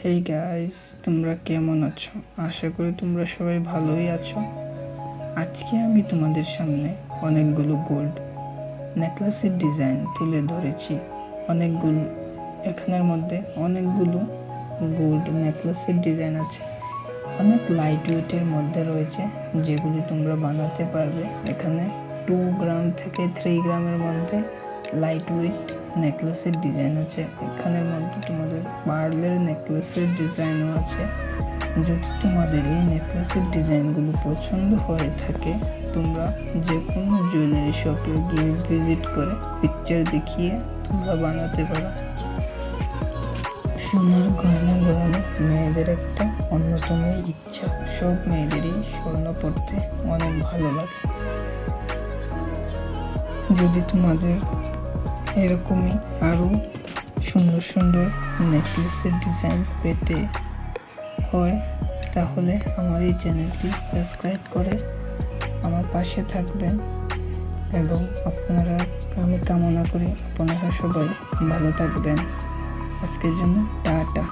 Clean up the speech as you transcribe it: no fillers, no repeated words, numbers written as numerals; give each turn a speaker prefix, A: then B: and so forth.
A: Hey guys, তোমরা কেমন আছো? আশা করি তোমরা সবাই ভালোই আছো। আজকে আমি তোমাদের সামনে অনেকগুলো গোল্ড নেকলেসের ডিজাইন তুলে ধরেছি। এখানের মধ্যে অনেকগুলো গোল্ড নেকলেসের ডিজাইন আছে। অনেক লাইট ওয়েটের মধ্যে রয়েছে, যেগুলি তোমরা বানাতে পারবে। এখানে 2 গ্রাম থেকে 3 গ্রামের মধ্যে লাইট ওয়েট নেকলেসের ডিজাইন আছে। এখানের মধ্যে তোমাদের পার্লের নেকলেসের ডিজাইনও আছে। যদি তোমাদের এই নেকলেসের ডিজাইনগুলো পছন্দ হয়ে থাকে, তোমরা যে কোনো জুয়েলারি শপে গিয়ে ভিজিট করে পিকচার দেখিয়ে তোমরা বানাতে পারো। সোনার গয়না গড়ানো মেয়েদের একটা অন্যতম ইচ্ছা। সব মেয়েদেরই স্বর্ণ পরতে অনেক ভালো লাগে। যদি তোমাদের এরকমই আরও সুন্দর সুন্দর নেকলেসের ডিজাইন পেতে হয়, তাহলে আমার এই চ্যানেলটি সাবস্ক্রাইব করে আমার পাশে থাকবেন। এবং আমি কামনা করি আপনারা সবাই ভালো থাকবেন। আজকের জন্য টাটা।